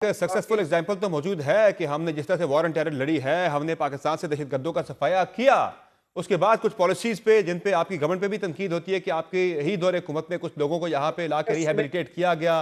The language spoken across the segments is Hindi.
सक्सेसफुल एग्जाम्पल तो मौजूद है कि हमने जिस तरह से वॉर एंड टेरर लड़ी है, हमने पाकिस्तान से दहशतगर्दों का सफाया किया। उसके बाद कुछ पॉलिसीज पे जिन पे आपकी गवर्नमेंट पे भी तनकीद होती है कि आपके ही दौर हुकूमत में कुछ लोगों को यहाँ पे ला के रिहेबिलिटेट किया गया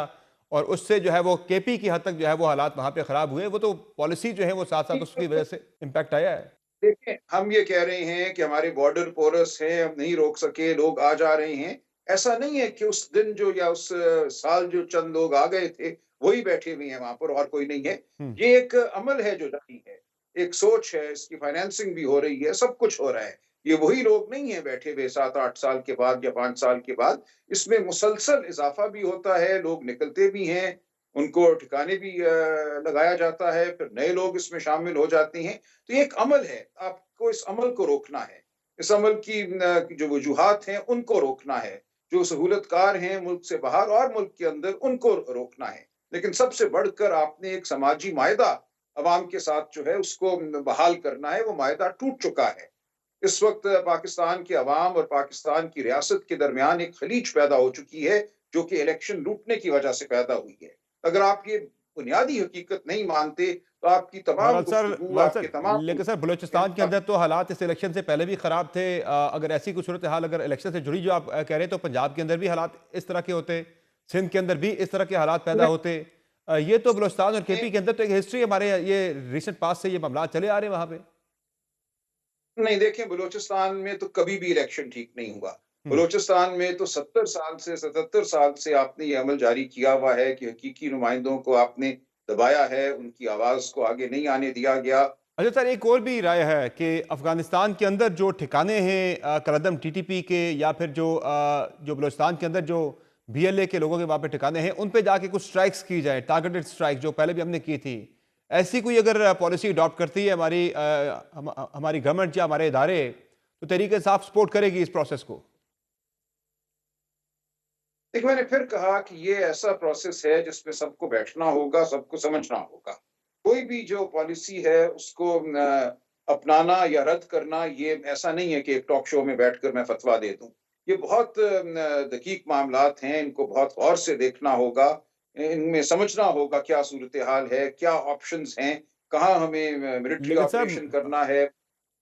और उससे जो है वो केपी की हद तक जो है वो हालात वहाँ पे खराब हुए। वो तो पॉलिसी जो है वो साथ साथ उसकी वजह से इम्पैक्ट आया है। देखिए, हम ये कह रहे हैं कि हमारे बॉर्डर पोरस हैं, हम नहीं रोक सके, लोग आ जा रहे हैं। ऐसा नहीं है कि उस दिन जो या उस साल जो चंद लोग आ गए थे, वही बैठे हुए हैं वहाँ पर और कोई नहीं है। हम्म। ये एक अमल है जो जारी है, एक सोच है, इसकी फाइनेंसिंग भी हो रही है, सब कुछ हो रहा है। ये वही लोग नहीं हैं बैठे हुए 7-8 साल के बाद या 5 साल के बाद। इसमें मुसलसल इज़ाफ़ा भी होता है, लोग निकलते भी हैं, उनको ठिकाने भी लगाया जाता है, फिर नए लोग इसमें शामिल हो जाते हैं। तो ये एक अमल है, आपको इस अमल को रोकना है। इस अमल की जो वजूहात हैं, उनको रोकना है। जो सहूलतकार हैं मुल्क से बाहर और मुल्क के अंदर, उनको रोकना है। लेकिन सबसे बढ़कर आपने एक समाजी मायदा अवाम के साथ जो है, उसको बहाल करना है, वो मायदा टूट चुका है। इस वक़्त पाकिस्तान के अवाम और पाकिस्तान की रियासत के दरमियान एक खलीज पैदा हो चुकी है, जो कि इलेक्शन लूटने की वजह से पैदा हुई है। अगर आप ये बुनियादी हकीकत नहीं मानते, तो आपकी तमाम गुफ्तगू, बहरहाल आपके सर, तमाम लेकिन सर बलूचिस्तान के अंदर तो हालात इस इलेक्शन से पहले भी खराब थे। अगर ऐसी कुछ सूरत हाल अगर इलेक्शन से जुड़ी जो आप कह रहे हैं, तो पंजाब के अंदर भी हालात इस तरह के होते, सिंध के अंदर भी इस तरह के हालात पैदा होते। ये तो बलूचिस्तान और केपी के अंदर तो एक हिस्ट्री हमारे ये रिसेंट पास से ये मामला चले आ रहे हैं वहां पे। नहीं, देखिए, बलूचिस्तान में तो कभी भी इलेक्शन ठीक नहीं हुआ। हम्म। बलूचिस्तान में तो 70 साल से 77 साल से आपने ये अमल जारी किया हुआ है कि हकीकी नुमाइंदों को आपने दबाया है, उनकी आवाज़ को आगे नहीं आने दिया गया। अच्छा सर, एक और भी राय है कि अफगानिस्तान के अंदर जो ठिकाने हैं कलदम टीटीपी के या फिर जो बलूचिस्तान के अंदर जो बीएलए के लोगों के वहाँ पे ठिकाने हैं, उन पे जाके कुछ स्ट्राइक्स की जाए, टारगेटेड स्ट्राइक जो पहले भी हमने की थी। ऐसी कोई अगर पॉलिसी अडॉप्ट करती है हमारी गवर्नमेंट या हमारे इदारे, तो तरीके से आप सपोर्ट करेगी इस प्रोसेस को। देखिए, मैंने फिर कहा कि ये ऐसा प्रोसेस है जिसमें सबको बैठना होगा, सबको समझना होगा। कोई भी जो पॉलिसी है उसको अपनाना या रद्द करना, ये ऐसा नहीं है कि एक टॉक शो में बैठकर मैं फतवा दे दूँ। ये बहुत दकीक मामलात हैं, इनको बहुत गौर से देखना होगा। इनमें समझना होगा क्या सूरत-ए-हाल है, क्या ऑप्शंस हैं, कहाँ हमें मिलिट्री लेकिन सर ऑपरेशन करना है,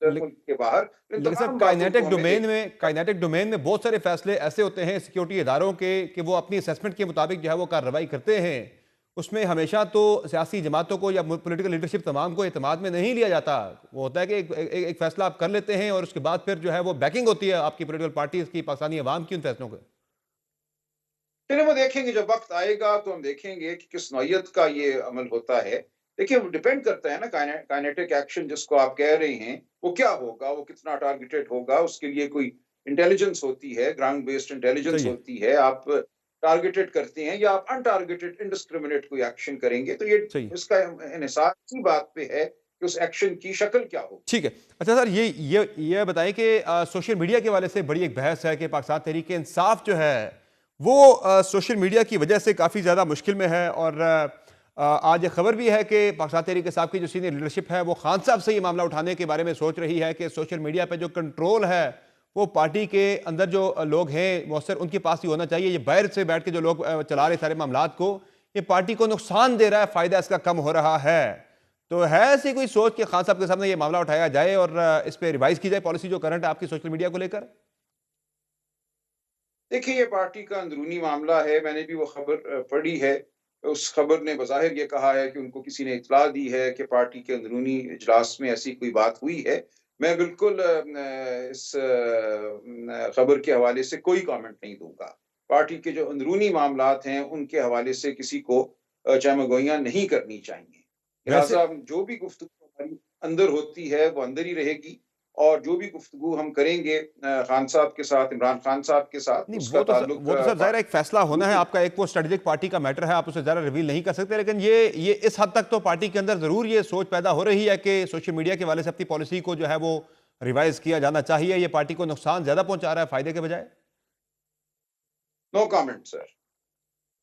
मुल्क के बाहर। इन लेकिन सर तमाम बातों को हमें देख काइनेटिक डोमेन में बहुत सारे फैसले ऐसे होते हैं सिक्योरिटी इदारों के कि वो अपनी असेसमेंट के मुताबिक जो है वो कार्रवाई करते हैं। उसमें हमेशा तो सियासी जमातों को या पॉलिटिकल लीडरशिप तमाम को एतमाद में नहीं लिया जाता। वो होता है कि एक फैसला आप कर लेते हैं और उसके बाद फिर जो है वो बैकिंग होती है आपकी पॉलिटिकल पार्टीज की, पाकिस्तानी अवाम की उन फैसलों को। चलिए, वो देखेंगे जब वक़्त आएगा तो हम देखेंगे कि किस नौइयत का ये अमल होता है। देखिए, वो डिपेंड करता है ना, काइनेटिक एक्शन जिसको आप कह रहे हैं, वो क्या होगा, वो कितना टारगेटेड होगा, उसके लिए कोई इंटेलिजेंस होती है, ग्राउंड बेस्ड इंटेलिजेंस सही है। होती है। आप टारगेटेड करते हैं या आप अनटारगेटेड इंडिस्क्रिमिनेट कोई एक्शन करेंगे, तो ये सही है। इसका इन्हिसार इसी बात पे है कि उस एक्शन की शक्ल क्या होगी। ठीक है। अच्छा सर, ये बताएं कि सोशल मीडिया के वाले से बड़ी एक बहस है कि पाकिस्तान तहरीक इंसाफ जो है वो सोशल मीडिया की वजह से काफ़ी ज़्यादा मुश्किल में है। और आज ये खबर भी है कि पाकिस्तान तहरीक इंसाफ की जो सीनियर लीडरशिप है वो खान साहब से ये मामला उठाने के बारे में सोच रही है कि सोशल मीडिया पर जो कंट्रोल है वो पार्टी के अंदर जो लोग हैं मौसर उनके पास ही होना चाहिए। ये बाहर से बैठ के जो लोग चला रहे सारे मामलात को, ये पार्टी को नुकसान दे रहा है, फ़ायदा इसका कम हो रहा है। तो है ऐसी कोई सोच कि खान साहब के सामने ये मामला उठाया जाए और इस पे रिवाइज की जाए पॉलिसी जो करंट है आपकी सोशल मीडिया को लेकर? देखिए, ये पार्टी का अंदरूनी मामला है, मैंने भी वो खबर पढ़ी है। उस खबर ने बज़ाहिर ये कहा है कि उनको किसी ने इत्तला दी है कि पार्टी के अंदरूनी इजलास में ऐसी कोई बात हुई है। मैं बिल्कुल इस खबर के हवाले से कोई कमेंट नहीं दूँगा। पार्टी के जो अंदरूनी मामलात हैं, उनके हवाले से किसी को चामागोइयाँ नहीं करनी चाहिए। वैसे लिहाज़ा जो भी गुफ्तगू हमारी अंदर होती है, वो अंदर ही रहेगी। और जो भी गुफ्तगू हम करेंगे खान साहब के साथ, इमरान खान साहब के साथ, नहीं, उसका ताल्लुक वो तो सर ज़ाहिर है एक फैसला होना है बिल्कुल। आपका, एक वो स्ट्रेटेजिक पार्टी का मैटर है, आप उसे ज़्यादा रिवील नहीं कर सकते। लेकिन ये इस हद तक तो पार्टी के अंदर ज़रूर ये सोच पैदा हो रही है कि सोशल मीडिया के वाले से अपनी पॉलिसी को जो है वो रिवाइज किया जाना चाहिए। ये पार्टी को नुकसान ज़्यादा पहुंचा रहा है फायदे के बजाय। No comment sir.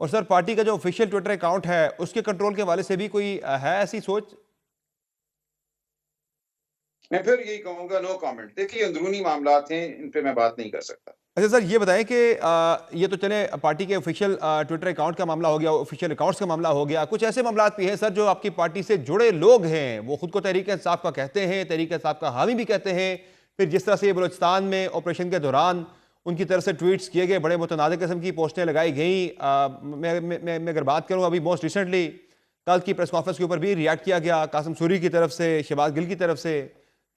और सर, पार्टी का जो ऑफिशियल ट्विटर अकाउंट है उसके कंट्रोल के वाले से भी कोई है ऐसी सोच? मैं फिर यही कहूँगा, नो कमेंट। देखिए, अंदरूनी मामलात हैं, इन पे मैं बात नहीं कर सकता। अच्छा सर, ये बताएं कि ये तो चले पार्टी के ऑफिशियल ट्विटर अकाउंट का मामला हो गया, ऑफिशियल अकाउंट्स का मामला हो गया। कुछ ऐसे मामला भी हैं सर जो आपकी पार्टी से जुड़े लोग हैं, वो खुद को तहरीक इंसाफ का कहते हैं, तहरीक इंसाफ का हामी भी कहते हैं। फिर जिस तरह से ये बलूचिस्तान में ऑपरेशन के दौरान उनकी तरफ से ट्वीट्स किए गए, बड़े मुतनाज़ किस्म की पोस्टें लगाई गई। मैं अगर बात करूँ, अभी मोस्ट रिसेंटली कल की प्रेस कॉन्फ्रेंस के ऊपर भी रिएक्ट किया गया कासिम सूरी की तरफ से, शहबाज गिल की तरफ से।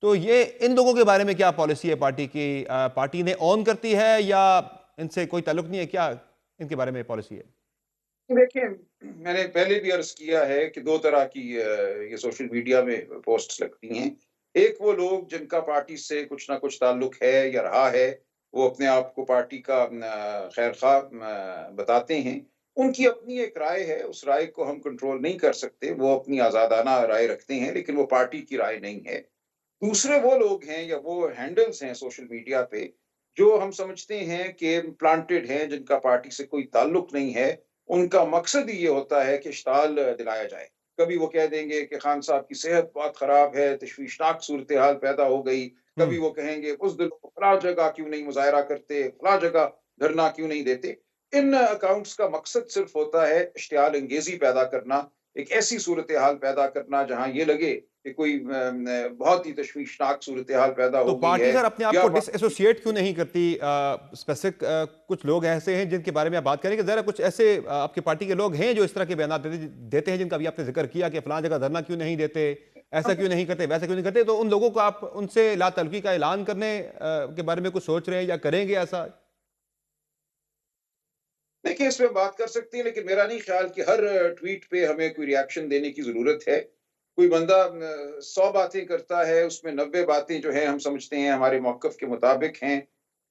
तो ये इन लोगों के बारे में क्या पॉलिसी है पार्टी की? पार्टी ने ऑन करती है या इनसे कोई ताल्लुक नहीं है? क्या इनके बारे में पॉलिसी है? देखिए, मैंने पहले भी अर्ज़ किया है कि 2 तरह की ये सोशल मीडिया में पोस्ट्स लगती हैं। एक वो लोग जिनका पार्टी से कुछ ना कुछ ताल्लुक है या रहा है, वो अपने आप को पार्टी का खैर-ख़्वाह बताते हैं। उनकी अपनी एक राय है, उस राय को हम कंट्रोल नहीं कर सकते। वो अपनी आज़ादाना राय रखते हैं, लेकिन वो पार्टी की राय नहीं है। दूसरे वो लोग हैं या वो हैंडल्स हैं सोशल मीडिया पे, जो हम समझते हैं कि प्लांटेड हैं, जिनका पार्टी से कोई ताल्लुक नहीं है। उनका मकसद ही ये होता है कि इश्ताल दिलाया जाए। कभी वो कह देंगे कि खान साहब की सेहत बहुत खराब है, तशवीशनाक सूरत-ए-हाल पैदा हो गई। हम्म। कभी वो कहेंगे बुज़दिलों को फलाँ जगह क्यों नहीं मुज़ाहरा करते, फलाँ जगह धरना क्यों नहीं देते। इन अकाउंट्स का मकसद सिर्फ़ होता है इश्तियाल अंगेज़ी पैदा करना, एक ऐसी सूरत-ए-हाल पैदा करना जहाँ ये लगे कि कोई बहुत ही तशवीशनाक सूरत-ए-हाल पैदा तो हो गई पार्टी है सर अपने आप या को वाक़ई डिसएसोसिएट क्यों नहीं करती? स्पेसिफिक कुछ लोग ऐसे हैं जिनके बारे में आप बात करें कि जरा कुछ ऐसे आपकी पार्टी के लोग हैं जो इस तरह के बयान देते हैं, जिनका भी आपने जिक्र किया कि फलां जगह धरना क्यों नहीं देते, ऐसा क्यों नहीं करते, वैसा क्यों नहीं करते। तो उन लोगों को आप उनसे लातल्लुकी का ऐलान करने के बारे में कुछ सोच रहे हैं या करेंगे ऐसा? देखिए, इस पे बात कर सकते हैं, लेकिन मेरा नहीं ख़्याल कि हर ट्वीट पे हमें कोई रिएक्शन देने की ज़रूरत है। कोई बंदा 100 बातें करता है, उसमें 90 बातें जो हैं हम समझते हैं हमारे मौक़िफ़ के मुताबिक हैं।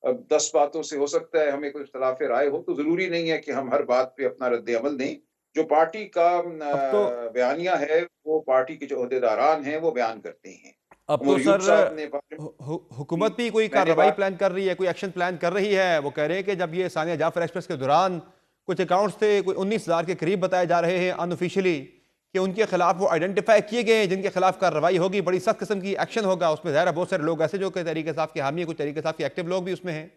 अब 10 बातों से हो सकता है हमें कोई इख्तिलाफ़ राय हो, तो ज़रूरी नहीं है कि हम हर बात पे अपना रद्द-ए-अमल दें। जो पार्टी का अब तो बयानिया है, वो पार्टी के जो ओहदेदारान हैं, वो बयान करते हैं। अब तो उमर यूब सर साहब ने पार्लियामेंट की, हुकूमत भी कोई मैंने कार्रवाई बात प्लान कर रही है, कोई एक्शन प्लान कर रही है। वो कह रहे हैं कि जब ये सानिया जाफर एक्सप्रेस के दौरान कुछ अकाउंट्स थे, कोई 19,000 के करीब बताए जा रहे हैं अनऑफिशियली, कि उनके खिलाफ वो आइडेंटिफाई किए गए हैं, जिनके खिलाफ कार्रवाई होगी, बड़ी सख्त किस्म की एक्शन होगा। उसमें ज़ाहिर है बहुत सारे लोग ऐसे जो कि तहरीक इंसाफ के हामी है, कुछ तहरीक इंसाफ के एक्टिव लोग भी उसमें हैं।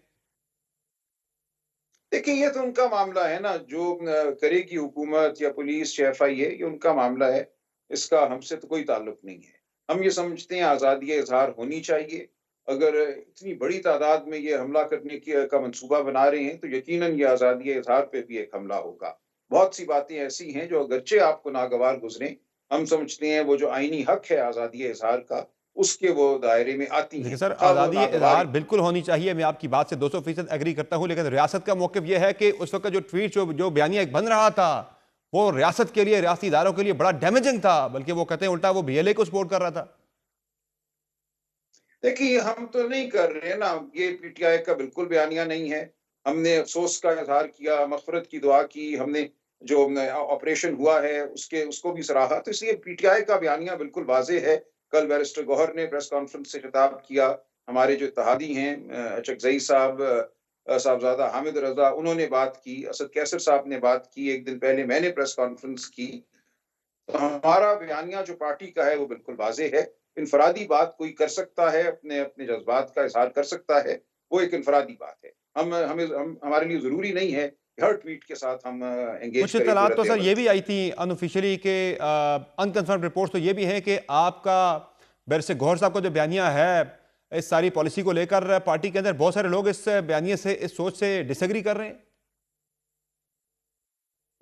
देखिए, ये तो उनका मामला है ना, जो करेगी हुकूमत या पुलिस या एफआईए, ये उनका मामला है। इसका हमसे तो कोई ताल्लुक नहीं है। हम ये समझते हैं आज़ादी-ए-इज़हार होनी चाहिए। अगर इतनी बड़ी तादाद में ये हमला करने की का मंसूबा बना रहे हैं, तो यकीनन ये आज़ादी-ए-इज़हार पे भी एक हमला होगा। बहुत सी बातें ऐसी हैं जो अगरचे आपको नागवार गुज़रें, हम समझते हैं वो जो आईनी हक है आज़ादी-ए-इज़हार का, उसके वो दायरे में आती देखिए हैं, सर, ख़्वाह वो आज़ादी नागवार ही इज़हार बिल्कुल होनी चाहिए। मैं आपकी बात से 200% एग्री करता हूँ, लेकिन रियासत का मौक़िफ़ ये है कि उस वक़्त जो ट्वीट जो बयानिया एक बन रहा था, वो रियासत के लिए, रियासती इदारों के लिए बड़ा डैमेजिंग था। बल्कि वो कहते हैं उल्टा वो बीएलए को सपोर्ट कर रहा था। देखिए, हम तो नहीं कर रहे हैं ना, ये पीटीआई का बिल्कुल बयानिया नहीं है। हमने अफ़सोस का इज़हार किया, मग़फ़िरत की दुआ की, हमने जो ऑपरेशन हुआ है, उसको भी सराहा, तो इसलिए पीटीआई का बयानिया बिल्कुल वाज़ेह है। कल बैरिस्टर गौहर ने प्रेस कॉन्फ्रेंस से खिताब किया, हमारे जो इत्तेहादी हैं चकज़ई साहब, साहबज़ादा हामिद रज़ा, उन्होंने बात की, असद कैसर साहब ने बात की, 1 दिन पहले मैंने प्रेस कॉन्फ्रेंस की। तो हमारा बयानिया जो पार्टी का है वो बिल्कुल वाज़ेह है। इन्फरादी बात कोई कर सकता है, अपने अपने जज़्बात का इज़हार कर सकता है, वो एक इन्फरादी बात है। हम हमारे लिए ज़रूरी नहीं है कि हर ट्वीट के साथ हम एंगेज कुछ करें, कोई इत्तलात तो सर रद्द-ए-अमल ये दें। भी आई थी अनऑफिशियली के अनकन्फर्म्ड रिपोर्ट्स तो ये भी हैं कि आपका बैरिस्टर गौहर साहब का जो बयानिया है इस सारी पॉलिसी को लेकर, पार्टी के अंदर बहुत सारे लोग इस बयानिए से, इस सोच से डिसएग्री कर रहे हैं।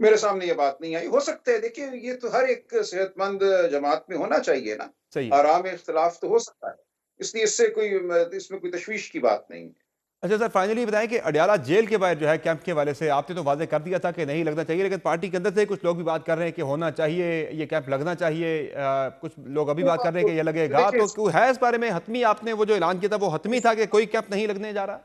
मेरे सामने ये बात नहीं आई। हो सकता है, देखिए, ये तो हर एक सेहतमंद जमात में होना चाहिए ना, सही है। आराम इख्तिलाफ तो हो सकता है। इसलिए इसमें कोई तशवीश की बात नहीं है। अच्छा सर, फाइनली बताएं कि अडयाला जेल के बाहर जो है कैंप के हवाले से आपने तो वाज़ेह कर दिया था कि नहीं लगना चाहिए, लेकिन पार्टी के अंदर से कुछ लोग भी बात कर रहे हैं कि होना चाहिए, ये कैंप लगना चाहिए। कुछ लोग अभी वो बात कर रहे हैं आपको कि ये लगेगा। देखिए, तो क्यों है इस बारे में हतमी, आपने वो जो ऐलान किया था वो हतमी था कि कोई कैंप नहीं लगने जा रहा?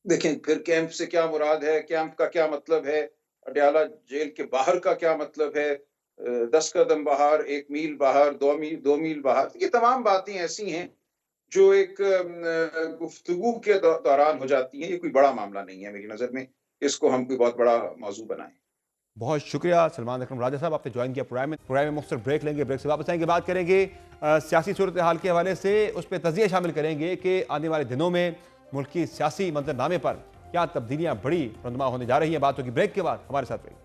देखें, फिर कैंप से क्या मुराद है? कैंप का क्या मतलब है? अडयाला जेल के बाहर का क्या मतलब है? 10 कदम बाहर, 1 मील बाहर, 2 मील बाहर, ये तमाम बातें ऐसी हैं जो एक गुफ्तगू के दौरान हो जाती हैं। ये कोई बड़ा मामला नहीं है मेरी नज़र में, इसको हम कोई बहुत बड़ा मौज़ू बनाएँ। बहुत शुक्रिया सलमान अकरम राजा साहब, आपने ज्वाइन किया प्रोग्राम में मुख्तसर ब्रेक लेंगे, ब्रेक से वापस आएंगे, बात करेंगे सियासी सूरत हाल के हवाले से, उस पर तजिया शामिल करेंगे कि आने वाले दिनों में मुल्क की सियासी मंजरनामे पर क्या तब्दीलियां बड़ी रनुमा होने जा रही हैं। बात होगी ब्रेक के बाद, हमारे साथ रहिए।